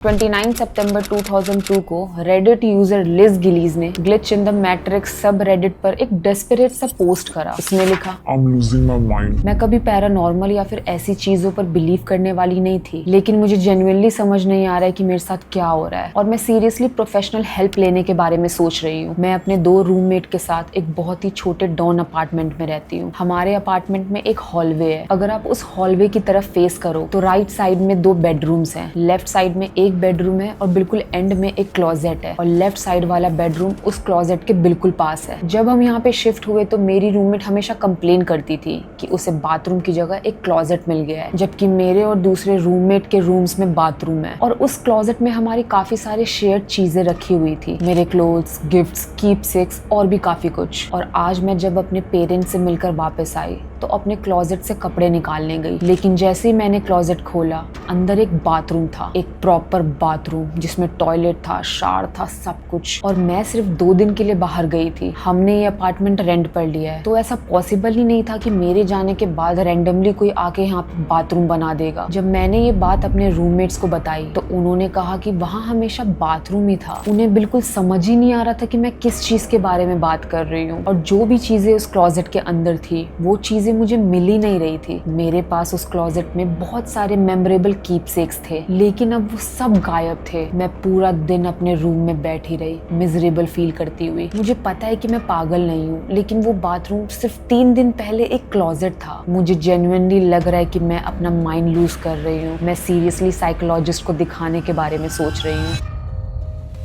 29 सितंबर 2002 को Reddit user Liz Gillies ने glitch in the matrix सब रेडिट पर एक डेस्परेट सा पोस्ट करा। उसने लिखा, I'm losing my mind. मैं कभी पैरानॉर्मल या फिर ऐसी चीजों पर बिलीव करने वाली नहीं थी, लेकिन मुझे जेन्युइनली समझ नहीं आ रहा है कि मेरे साथ क्या हो रहा है और मैं सीरियसली प्रोफेशनल हेल्प लेने के बारे में सोच रही हूँ। मैं अपने 2 रूममेट के साथ एक बहुत ही छोटे डॉन अपार्टमेंट में रहती हूँ। हमारे अपार्टमेंट में एक हॉलवे है। अगर आप उस हॉलवे की तरफ फेस करो तो राइट साइड में 2 बेडरूम्स हैं, लेफ्ट साइड में एक बेडरूम है और बिल्कुल एंड में एक क्लोजेट है और लेफ्ट साइड वाला बेडरूम उस क्लोजेट के बिल्कुल पास है। जब हम यहाँ पे शिफ्ट हुए तो मेरी रूममेट हमेशा कंप्लेन करती थी कि उसे बाथरूम की जगह एक क्लोजेट मिल गया है, जबकि मेरे और दूसरे रूममेट के रूम्स में बाथरूम है और उस क्लोजेट में हमारी काफी सारी शेयर्ड चीजें रखी हुई थी, मेरे क्लोथ्स, गिफ्ट्स, कीपसेक्स और भी काफी कुछ। और आज मैं जब अपने पेरेंट्स से मिलकर वापस आई तो अपने क्लोजेट से कपड़े निकालने गई, लेकिन जैसे ही मैंने क्लोजेट खोला अंदर एक बाथरूम था, एक प्रॉपर बाथरूम जिसमें टॉयलेट था, शावर था, सब कुछ। और मैं सिर्फ 2 दिन के लिए बाहर गई थी। हमने ये अपार्टमेंट रेंट पर लिया है तो ऐसा पॉसिबल ही नहीं था कि मेरे जाने के बाद रैंडमली कोई आके यहाँ पे बाथरूम बना देगा। जब मैंने ये बात अपने रूममेट्स को बताई तो उन्होंने कहा कि वहाँ हमेशा बाथरूम ही था। उन्हें बिल्कुल समझ ही नहीं आ रहा था कि मैं किस चीज के बारे में बात कर रही हूँ और जो भी चीजें उस क्लोजेट के अंदर थी वो चीजें मुझे मिल ही नहीं रही थी। मेरे पास उस क्लोजेट में बहुत सारे मेमोरेबल कीपसेक्स थे, लेकिन अब वो सब गायब थे। मैं पूरा दिन अपने रूम में बैठी रही, मिजरेबल फील करती हुई। मुझे पता है कि मैं पागल नहीं हूँ, लेकिन वो बाथरूम सिर्फ 3 दिन पहले एक क्लोजेट था। मुझे जेन्युइनली लग रहा है कि मैं अपना माइंड लूज कर रही हूँ। मैं सीरियसली साइकोलॉजिस्ट को दिखाने के बारे में सोच रही हूँ।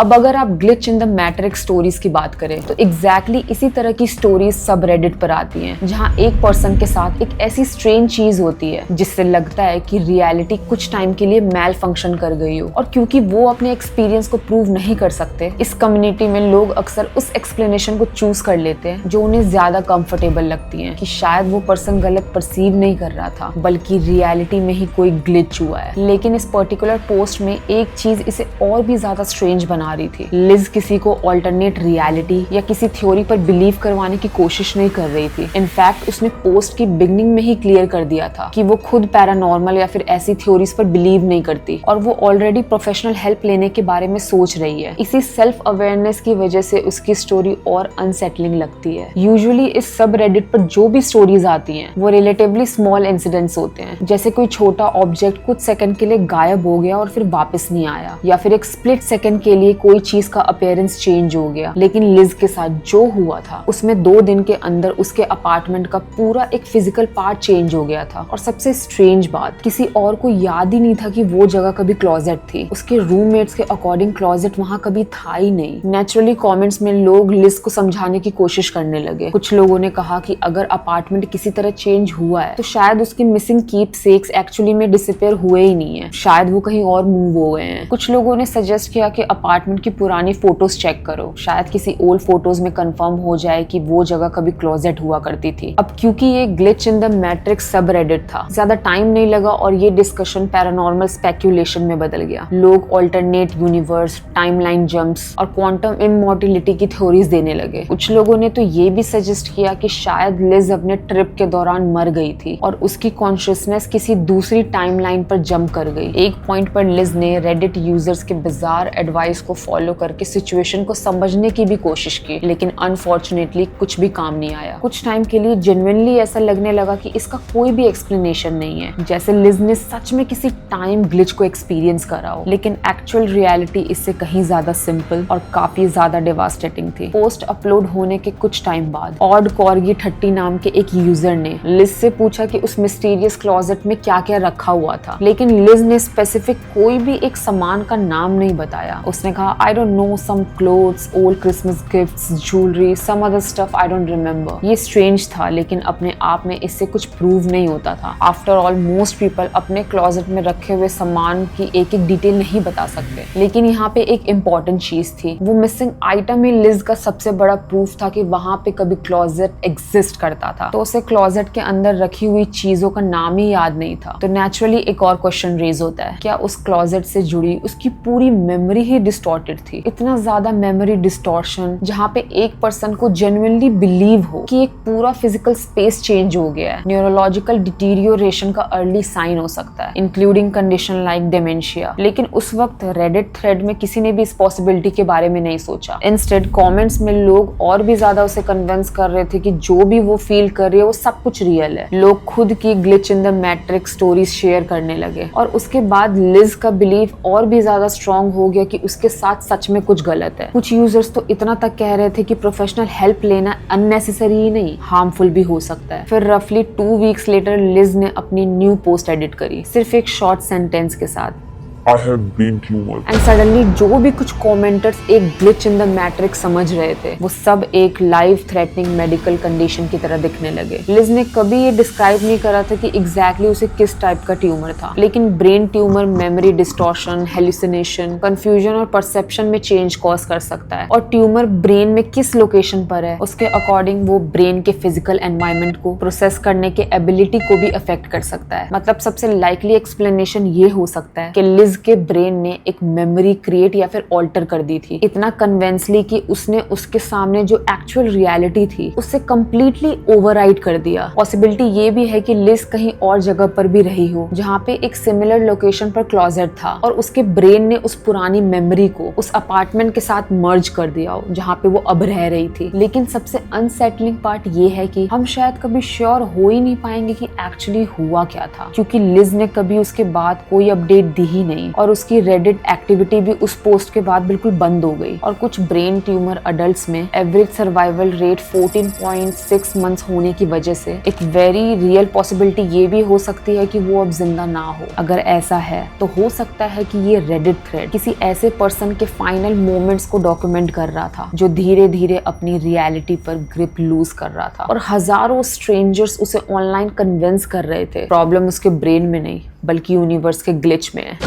अब अगर आप glitch in the matrix stories की बात करें तो एग्जैक्टली इसी तरह की स्टोरीज सब रेडिट पर आती हैं, जहां एक पर्सन के साथ एक ऐसी स्ट्रेंज चीज होती है जिससे लगता है कि रियलिटी कुछ टाइम के लिए मैल फंक्शन कर गई हो। और क्योंकि वो अपने एक्सपीरियंस को प्रूव नहीं कर सकते, इस कम्युनिटी में लोग अक्सर उस एक्सप्लेनेशन को चूज कर लेते हैं जो उन्हें ज्यादा कंफर्टेबल लगती है, कि शायद वो पर्सन गलत परसीव नहीं कर रहा था बल्कि रियलिटी में ही कोई ग्लिच हुआ है। लेकिन इस पर्टिकुलर पोस्ट में एक चीज इसे और भी ज्यादा स्ट्रेंज बना रही थी। लिज किसी को ऑल्टरनेट रियलिटी या किसी थ्योरी पर बिलीव करवाने की कोशिश नहीं कर रही थी। इनफैक्ट उसने पोस्ट की बिगनिंग में ही क्लियर कर दिया था कि वो खुद पैरानॉर्मल या फिर ऐसी थ्योरीज पर बिलीव नहीं करती और वो ऑलरेडी प्रोफेशनल हेल्प लेने के बारे में सोच रही है। इसी सेल्फ अवेयरनेस की वजह से उसकी स्टोरी और अनसेटलिंग लगती है। यूजुअली इस सब रेडिट पर जो भी स्टोरीज आती हैं वो रिलेटिवली स्मॉल इंसिडेंट्स होते हैं, जैसे कोई छोटा ऑब्जेक्ट कुछ सेकंड के लिए गायब हो गया और फिर वापस नहीं आया, या फिर एक स्प्लिट सेकंड के लिए कोई चीज का अपीयरेंस चेंज हो गया। लेकिन लिज के साथ जो हुआ था उसमें 2 दिन के अंदर उसके अपार्टमेंट का पूरा एक फिजिकल पार्ट चेंज हो गया था। और सबसे स्ट्रेंज बात, किसी और को याद ही नहीं था कि वो जगह कभी क्लोजेट थी। उसके रूममेट्स के अकॉर्डिंग क्लोजेट वहां कभी था ही नहीं। नेचुरली कमेंट्स में लोग लिज को समझाने की कोशिश करने लगे। कुछ लोगों ने कहा कि अगर अपार्टमेंट किसी तरह चेंज हुआ है तो शायद उसके मिसिंग कीपसेक्स एक्चुअली में डिसअपीयर हुए ही नहीं है, शायद वो कहीं और मूव हो गए हैं। कुछ लोगों ने सजेस्ट किया कि अपार्टमेंट की पुरानी फोटोज चेक करो, शायद किसी ओल्ड फोटोज में कंफर्म हो जाए कि वो जगह कभी क्लोजेट हुआ करती थी। अब क्योंकि ये ग्लिच इन द मैट्रिक्स सब रेडिट था, ज्यादा टाइम नहीं लगा और ये डिस्कशन पैरानॉर्मल स्पेक्यूलेशन में बदल गया। लोग ऑल्टरनेट यूनिवर्स, टाइमलाइन जंप्स और क्वांटम इमॉर्टिलिटी की थ्योरीज देने लगे। कुछ लोगों ने तो ये भी सजेस्ट किया कि शायद लिज अपने ट्रिप के दौरान मर गई थी और उसकी कॉन्शियसनेस किसी दूसरी टाइमलाइन पर जंप कर गई। एक पॉइंट पर लिज ने रेडिट यूजर्स के बिजार एडवाइस को फॉलो करके सिचुएशन को समझने की भी कोशिश की, लेकिन अनफॉर्चुनेटली कुछ भी काम नहीं आया। कुछ टाइम के लिए जेन्युइनली ऐसा लगने लगा कि इसका कोई भी एक्सप्लेनेशन नहीं है, जैसे लिज ने सच में किसी टाइम ग्लिच को एक्सपीरियंस करा हो। लेकिन एक्चुअल रियलिटी इससे कहीं ज्यादा सिंपल और काफी ज्यादा डिवास्टेटिंग थी। पोस्ट अपलोड होने के कुछ टाइम बाद ऑड कॉर्गी 30 नाम के एक यूजर ने लिज से पूछा कि उस मिस्टीरियस क्लोजेट में क्या क्या रखा हुआ था, लेकिन लिज ने स्पेसिफिक कोई भी एक सामान का नाम नहीं बताया। उसने कहा, I don't know, some clothes, old Christmas gifts, jewelry, some other stuff I don't remember। ये स्ट्रेंज था, लेकिन अपने आप में इससे कुछ प्रूव नहीं होता था। आफ्टर ऑल मोस्ट पीपल अपने क्लोजेट में रखे हुए सामान की एक एक डिटेल नहीं बता सकते। लेकिन यहाँ पे एक इम्पोर्टेंट चीज थी, वो मिसिंग आइटम ही लिज का सबसे बड़ा प्रूफ था कि वहां पे कभी क्लोजेट एग्जिस्ट करता था। तो उसे क्लोजेट के अंदर रखी हुई चीजों का नाम ही याद नहीं था। तो नेचुरली एक और क्वेश्चन रेज होता है, क्या उस क्लोजेट से जुड़ी उसकी पूरी मेमोरी ही डिस्टॉर्ट डिस्टॉर्टेड थी, इतना ज्यादा मेमोरी डिस्टॉर्शन, जहाँ पे एक पर्सन को जेन्युइनली बिलीव हो कि एक पूरा फिजिकल स्पेस चेंज हो गया है। न्यूरोलॉजिकल डिटीरियोरेशन का अर्ली साइन हो सकता है, इंक्लूडिंग कंडीशन लाइक डिमेंशिया। लेकिन उस वक्त रेडिट थ्रेड में किसी ने भी इस पॉसिबिलिटी के बारे में नहीं सोचा। इंस्टेड कमेंट्स में लोग और भी ज्यादा उसे कन्विंस कर रहे थे कि जो भी वो फील कर रही है वो सब कुछ रियल है। लोग खुद की glitch in the matrix stories share करने लगे और उसके बाद लिज का बिलीफ और भी ज्यादा स्ट्रॉन्ग हो गया कि उसके साथ सच में कुछ गलत है। कुछ यूजर्स तो इतना तक कह रहे थे कि प्रोफेशनल हेल्प लेना अननेसेसरी ही नहीं, हार्मफुल भी हो सकता है। फिर रफली 2 वीक्स लेटर लिज ने अपनी न्यू पोस्ट एडिट करी, सिर्फ एक शॉर्ट सेंटेंस के साथ, I have brain tumor. And suddenly जो भी कुछ कमेंटर्स एक ग्लिच इन द मैट्रिक्स समझ रहे थे वो सब एक लाइफ थ्रेटनिंग मेडिकल कंडीशन की तरह दिखने लगे। लिज ने कभी ये डिस्क्राइब नहीं करा था कि एग्जैक्टली उसे किस टाइप का ट्यूमर था, लेकिन brain tumour memory distortion, hallucination, confusion और परसेप्शन में चेंज कॉज कर सकता है। और ट्यूमर ब्रेन में किस लोकेशन पर है उसके अकॉर्डिंग वो ब्रेन के फिजिकल एनवायरनमेंट को प्रोसेस करने के एबिलिटी को भी अफेक्ट कर सकता है। मतलब सबसे लाइकली एक्सप्लेनेशन ये हो सकता है कि लिज के ब्रेन ने एक मेमोरी क्रिएट या फिर ऑल्टर कर दी थी, इतना कन्वेंसली कि उसने उसके सामने जो एक्चुअल रियलिटी थी उससे कंप्लीटली ओवरराइड कर दिया। पॉसिबिलिटी ये भी है कि लिज कहीं और जगह पर भी रही हो जहाँ पे एक सिमिलर लोकेशन पर क्लोजेट था और उसके ब्रेन ने उस पुरानी मेमोरी को उस अपार्टमेंट के साथ मर्ज कर दिया हो जहाँ पे वो अब रह रही थी। लेकिन सबसे अनसेटलिंग पार्ट ये है कि हम शायद कभी श्योर हो ही नहीं पाएंगे कि एक्चुअली हुआ क्या था, क्योंकि लिज ने कभी उसके बाद कोई अपडेट दी ही नहीं और उसकी रेडिट एक्टिविटी भी उस पोस्ट के बाद बिल्कुल बंद हो गई। और कुछ ब्रेन ट्यूमर अडल्ट्स में एवरेज सर्वाइवल रेट 14.6 मंथ्स होने की वजह से एक वेरी रियल पॉसिबिलिटी ये भी हो सकती है कि वो अब जिंदा ना हो। अगर ऐसा है तो हो सकता है कि ये रेडिट थ्रेड किसी ऐसे पर्सन के फाइनल मोमेंट्स को डॉक्यूमेंट कर रहा था जो धीरे धीरे अपनी रियलिटी पर ग्रिप लूज कर रहा था और हजारों स्ट्रेंजर्स उसे ऑनलाइन कन्विंस कर रहे थे प्रॉब्लम उसके ब्रेन में नहीं बल्कि यूनिवर्स के ग्लिच में है।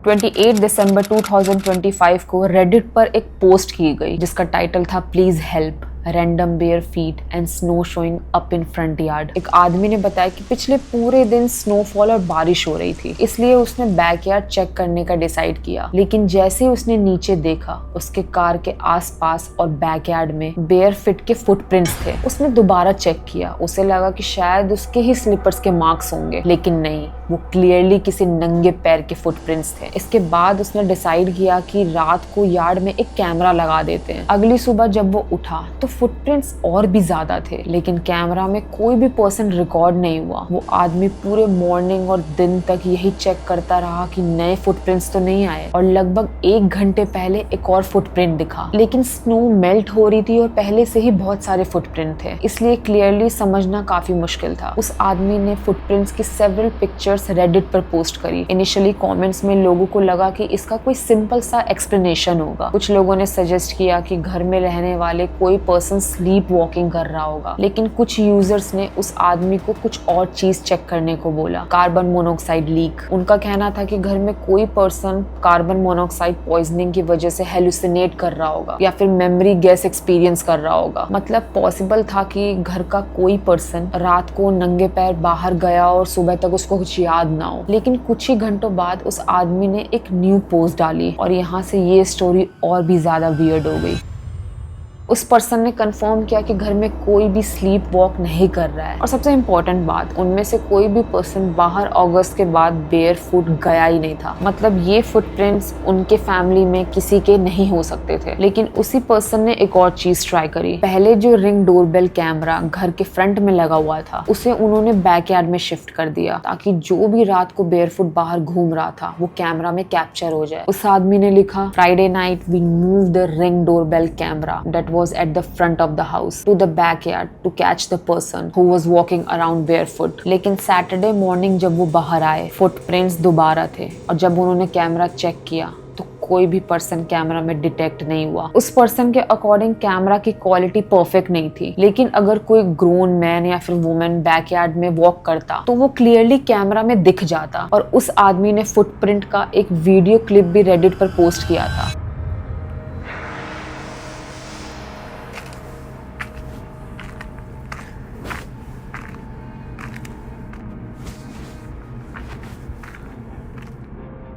28 दिसंबर 2025 को रेडिट पर एक पोस्ट की गई जिसका टाइटल था please help, random bare feet and snow showing up in front yard. एक आदमी ने बताया कि पिछले पूरे दिन स्नोफॉल और बारिश हो रही थी, इसलिए उसने बैकयार्ड चेक करने का डिसाइड किया। लेकिन जैसे ही उसने नीचे देखा उसके कार के आसपास और बैकयार्ड में बेयर फिट के फुटप्रिंट्स थे। उसने दोबारा चेक किया, उसे लगा कि शायद उसके ही स्लीपर्स के मार्क्स होंगे, लेकिन नहीं, वो क्लियरली किसी नंगे पैर के फुटप्रिंट्स थे। इसके बाद उसने डिसाइड किया कि रात को यार्ड में एक कैमरा लगा देते हैं। अगली सुबह जब वो उठा तो फुटप्रिंट्स और भी ज्यादा थे, लेकिन कैमरा में कोई भी पर्सन रिकॉर्ड नहीं हुआ। वो आदमी पूरे मॉर्निंग और दिन तक यही चेक करता रहा कि नए फुटप्रिंट्स तो नहीं आए और लगभग 1 घंटे पहले एक और फुटप्रिंट दिखा, लेकिन स्नो मेल्ट हो रही थी और पहले से ही बहुत सारे फुटप्रिंट थे, इसलिए क्लियरली समझना काफी मुश्किल था। उस आदमी ने फुटप्रिंट्स की सेवरल पिक्चर्स रेडिट पर पोस्ट करी। इनिशियली कमेंट्स में लोगों को लगा कि इसका कोई सिंपल सा एक्सप्लेनेशन होगा। कुछ लोगों ने सजेस्ट किया कि घर में रहने वाले कोई पर्सन स्लीप वॉकिंग कर रहा होगा, लेकिन कुछ यूजर्स ने उस आदमी को कुछ और चीज चेक करने को बोला, कार्बन मोनोऑक्साइड लीक। उनका कहना था कि घर में कोई पर्सन कार्बन मोनोऑक्साइड पॉइजनिंग की वजह से हेलुसिनेट कर रहा होगा या फिर मेमोरी गैस एक्सपीरियंस कर रहा होगा। मतलब पॉसिबल था कि घर का कोई पर्सन रात को नंगे पैर बाहर गया और सुबह तक उसको कुछ याद ना हो। लेकिन कुछ ही घंटों बाद उस आदमी ने एक न्यू पोस्ट डाली और यहाँ से ये स्टोरी और भी ज्यादा वियर्ड हो गई। उस पर्सन ने कंफर्म किया कि घर में कोई भी स्लीप वॉक नहीं कर रहा है और सबसे इम्पोर्टेंट बात, उनमें से कोई भी पर्सन बाहर अगस्त के बाद बेयर फुट गया ही नहीं था। मतलब ये फुटप्रिंट्स उनके फैमिली में किसी के नहीं हो सकते थे। लेकिन उसी पर्सन ने एक और चीज ट्राई करी। पहले जो रिंग डोरबेल कैमरा घर के फ्रंट में लगा हुआ था उसे उन्होंने बैकयार्ड में शिफ्ट कर दिया ताकि जो भी रात को बेयर फुट बाहर घूम रहा था वो कैमरा में कैप्चर हो जाए। उस आदमी ने लिखा, Friday night we move the ring doorbell camera that was at the front of the house to the backyard to catch the person who was walking around barefoot। लेकिन सैटरडे मॉर्निंग जब वो बाहर आए फुटप्रिंट्स दोबारा थे और जब उन्होंने कैमरा चेक किया तो कोई भी पर्सन कैमरा में डिटेक्ट नहीं हुआ। उस पर्सन के अकॉर्डिंग कैमरा की क्वालिटी परफेक्ट नहीं थी, लेकिन अगर कोई ग्रोन मैन या फिर वुमेन बैकयार्ड में वॉक करता तो वो क्लियरली कैमरा में दिख जाता। और उस आदमी ने फुटप्रिंट का एक वीडियो क्लिप भी रेडिट पर पोस्ट किया था।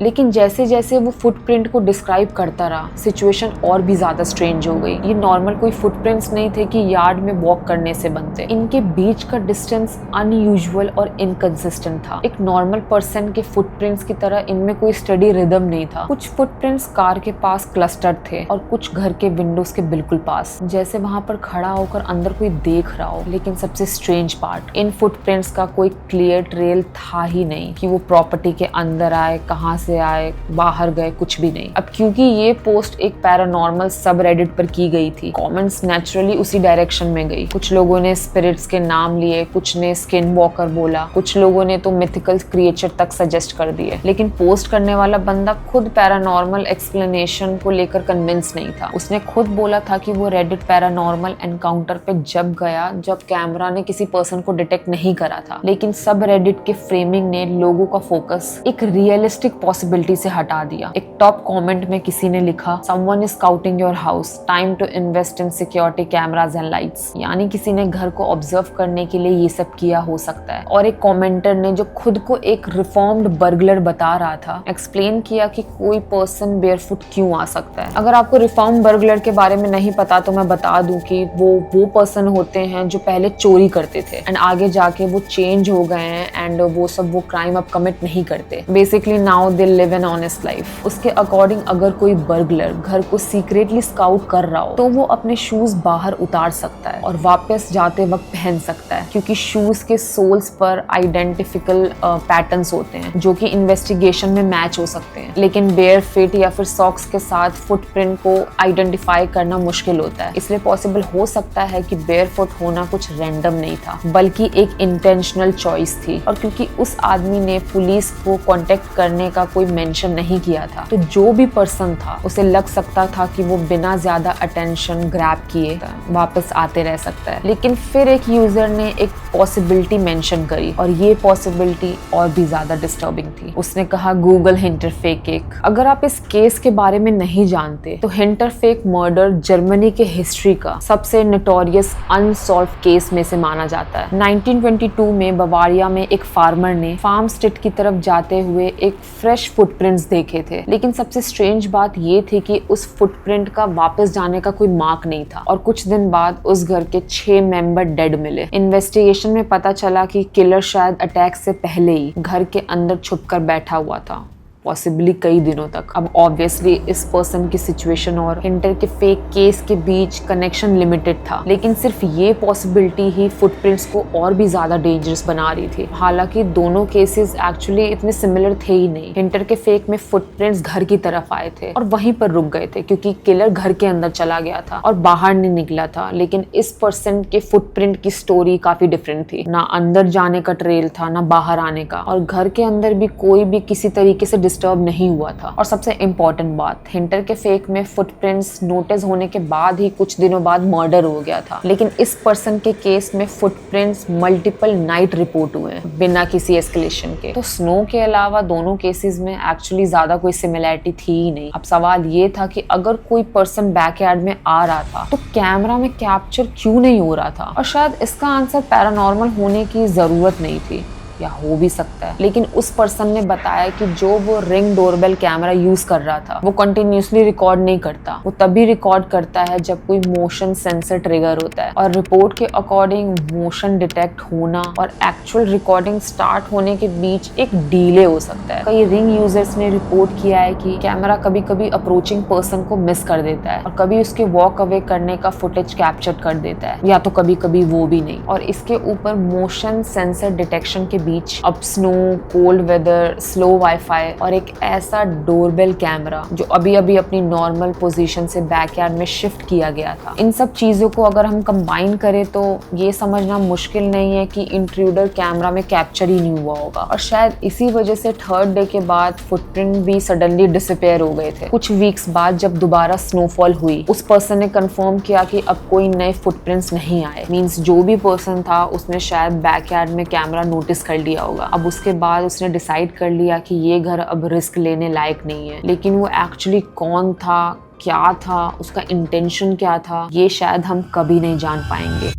लेकिन जैसे जैसे वो फुटप्रिंट को डिस्क्राइब करता रहा, सिचुएशन और भी ज्यादा स्ट्रेंज हो गई। ये नॉर्मल कोई फुटप्रिंट्स नहीं थे कि यार्ड में वॉक करने से बनते। इनके बीच का डिस्टेंस अनयूजुअल और इनकंसिस्टेंट था। एक नॉर्मल पर्सन के फुटप्रिंट्स की तरह इनमें कोई स्टडी रिदम नहीं था। कुछ फुटप्रिंट्स कार के पास क्लस्टर्ड थे और कुछ घर के विंडोज के बिल्कुल पास, जैसे वहां पर खड़ा होकर अंदर कोई देख रहा हो। लेकिन सबसे स्ट्रेंज पार्ट, इन फुटप्रिंट्स का कोई क्लियर ट्रेल था ही नहीं कि वो प्रॉपर्टी के अंदर आए, कहां से आए, बाहर गए, कुछ भी नहीं। अब क्योंकि ये पोस्ट एक पैरानॉर्मल सब रेडिट पर की गई थी, कमेंट्स नेचुरली उसी डायरेक्शन में गई। कुछ लोगों ने स्पिरिट्स के नाम लिए, कुछ ने स्किन वॉकर बोला, कुछ लोगों ने तो मिथिकल क्रिएचर तक सजेस्ट कर दिए। लेकिन पोस्ट करने वाला बंदा खुद पैरानॉर्मल एक्सप्लेनेशन को लेकर कन्विंस नहीं था। उसने खुद बोला था कि वो रेडिट पैरानॉर्मल एनकाउंटर पे जब गया जब कैमरा ने किसी पर्सन को डिटेक्ट नहीं करा था। लेकिन सब रेडिट के फ्रेमिंग ने लोगों का फोकस एक रियलिस्टिक पॉसिबिलिटी से हटा दिया। एक टॉप कमेंट में किसी ने लिखा, someone is scouting your house, time to invest in security cameras and lights. यानी किसी ने घर को ऑब्जर्व करने के लिए ये सब किया हो सकता है। और एक कमेंटर ने जो खुद को एक रिफॉर्म्ड बर्गलर बता रहा था, एक्सप्लेन किया कि कोई पर्सन बेयरफुट क्यों आ सकता है। अगर आपको रिफॉर्म बर्गलर के बारे में नहीं पता तो मैं बता दूं कि वो पर्सन होते हैं जो पहले चोरी करते थे एंड आगे जाके वो चेंज हो गए हैं एंड वो क्राइम अब कमिट नहीं करते। Basically now they live an honest life. उसके अकॉर्डिंग अगर कोई बर्गलर घर को सीक्रेटली स्काउट कर रहा हो तो वो अपने शूज बाहर उतार सकता है और वापस जाते वक्त पहन सकता है, क्योंकि शूज के सोल्स पर आइडेंटिफिकल पैटर्न्स होते हैं जो कि इन्वेस्टिगेशन में मैच हो सकते हैं। लेकिन बेयर फिट या फिर सॉक्स के साथ फुटप्रिंट को आइडेंटिफाई करना मुश्किल होता है। इसलिए पॉसिबल हो सकता है कि बेयर फुट होना कुछ रैंडम नहीं था बल्कि एक इंटेंशनल चॉइस थी। और क्योंकि उस आदमी ने पुलिस को कांटेक्ट करने का कोई मेंशन नहीं किया था तो जो भी पर्सन था उसे लग सकता था कि वो बिना ज्यादा अटेंशन ग्रैब किए वापस आते रह सकता है। लेकिन फिर एक यूजर ने एक पॉसिबिलिटी मेंशन करी और ये पॉसिबिलिटी और भी ज्यादा डिस्टर्बिंग थी। उसने कहा, गूगल हिंटरफेक। अगर आप इस केस के बारे में नहीं जानते तो हिंटरफेक मर्डर जर्मनी के हिस्ट्री का सबसे नोटोरियस अनसॉल्व केस में से माना जाता है। 1922 में बवारिया में एक फार्मर ने फार्म स्टेट की तरफ जाते हुए एक फ्रेश फुटप्रिंट्स देखे थे। लेकिन सबसे स्ट्रेंज बात ये थी कि उस फुटप्रिंट का वापस जाने का कोई मार्क नहीं था और कुछ दिन बाद उस घर के 6 मेंबर डेड मिले। इन्वेस्टिगेशन में पता चला कि किलर शायद अटैक से पहले ही घर के अंदर छुपकर बैठा हुआ था, पॉसिबली कई दिनों तक। अब ऑब्वियसली इस पर्सन की सिचुएशन और हिंटर के फेक केस के बीच कनेक्शन लिमिटेड था, लेकिन सिर्फ ये पॉसिबिलिटी ही फुटप्रिंट्स को और भी ज्यादा डेंजरस बना रही थी। हालांकि दोनों केसेस एक्चुअली इतने सिमिलर थे ही नहीं। हिंटर के फेक में फुटप्रिंट्स घर की तरफ आए थे और वहीं पर रुक गए थे क्योंकि किलर घर के अंदर चला गया था और बाहर नहीं निकला था। लेकिन इस पर्सन के फुटप्रिंट की स्टोरी काफी डिफरेंट थी। ना अंदर जाने का ट्रेल था ना बाहर आने का, और घर के अंदर भी कोई भी किसी तरीके से डिस्टर्ब नहीं हुआ था। और सबसे इम्पोर्टेंट बात, हिंटर के फेक में फुटप्रिंट्स नोटिस होने के बाद ही कुछ दिनों बाद मर्डर हो गया था। लेकिन इस पर्सन के केस में फुटप्रिंट्स मल्टीपल नाइट रिपोर्ट हुए हैं बिना किसी एस्केलेशन के। तो स्नो के अलावा दोनों केसेस में एक्चुअली ज्यादा कोई सिमिलैरिटी थी ही नहीं। अब सवाल ये था कि अगर कोई पर्सन बैकयार्ड में आ रहा था तो कैमरा में कैप्चर क्यों नहीं हो रहा था? और शायद इसका आंसर पैरानॉर्मल होने की जरूरत नहीं थी, या हो भी सकता है। लेकिन उस पर्सन ने बताया कि जो वो रिंग डोरबेल कैमरा यूज कर रहा था वो कंटिन्यूसली रिकॉर्ड नहीं करता, वो तभी रिकॉर्ड करता है जब कोई मोशन सेंसर ट्रिगर होता है। और रिपोर्ट के अकॉर्डिंग मोशन डिटेक्ट होना और एक्चुअल रिकॉर्डिंग स्टार्ट होने के बीच एक डिले हो सकता है। कई रिंग यूजर्स ने रिपोर्ट किया है कि कैमरा कभी कभी अप्रोचिंग पर्सन को मिस कर देता है और कभी उसके वॉक अवे करने का फुटेज कैप्चर कर देता है, या तो कभी कभी वो भी नहीं। और इसके ऊपर मोशन सेंसर डिटेक्शन के बीच अब snow, cold weather, slow wifi और एक ऐसा डोरबेल कैमरा जो अभी अभी अपनी नॉर्मल पोजीशन से बैकयार्ड में शिफ्ट किया गया था। इन सब चीजों को अगर हम कंबाइन करें तो ये समझना मुश्किल नहीं है कि इंट्रूडर कैमरा में कैप्चर ही नहीं हुआ होगा। और शायद इसी वजह से थर्ड डे के बाद फुटप्रिंट भी सडनली डिसअपीयर हो गए थे। कुछ वीक्स बाद जब दोबारा स्नोफॉल हुई, उस पर्सन ने कंफर्म किया कि अब कोई नए फुटप्रिंट्स नहीं आए। मींस जो भी पर्सन था उसने शायद बैकयार्ड में कैमरा नोटिस कर लिया होगा। अब उसके बाद उसने डिसाइड कर लिया कि ये घर अब रिस्क लेने लायक नहीं है। लेकिन वो एक्चुअली कौन था, क्या था, उसका इंटेंशन क्या था, ये शायद हम कभी नहीं जान पाएंगे।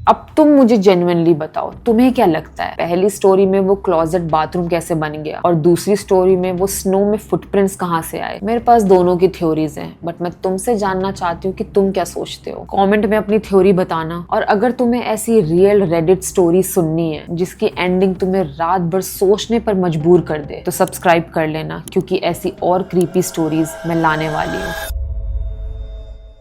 अब तुम मुझे जेन्युइनली बताओ, तुम्हें क्या लगता है पहली स्टोरी में वो क्लोजेट बाथरूम कैसे बन गया और दूसरी स्टोरी में वो स्नो में फुटप्रिंट्स कहाँ से आए? मेरे पास दोनों की थ्योरीज हैं, बट मैं तुमसे जानना चाहती हूँ कि तुम क्या सोचते हो। कमेंट में अपनी थ्योरी बताना। और अगर तुम्हें ऐसी रियल रेडिट स्टोरी सुननी है जिसकी एंडिंग तुम्हें रात भर सोचने पर मजबूर कर दे, तो सब्सक्राइब कर लेना, क्योंकि ऐसी और क्रीपी स्टोरीज मैं लाने वाली हूँ।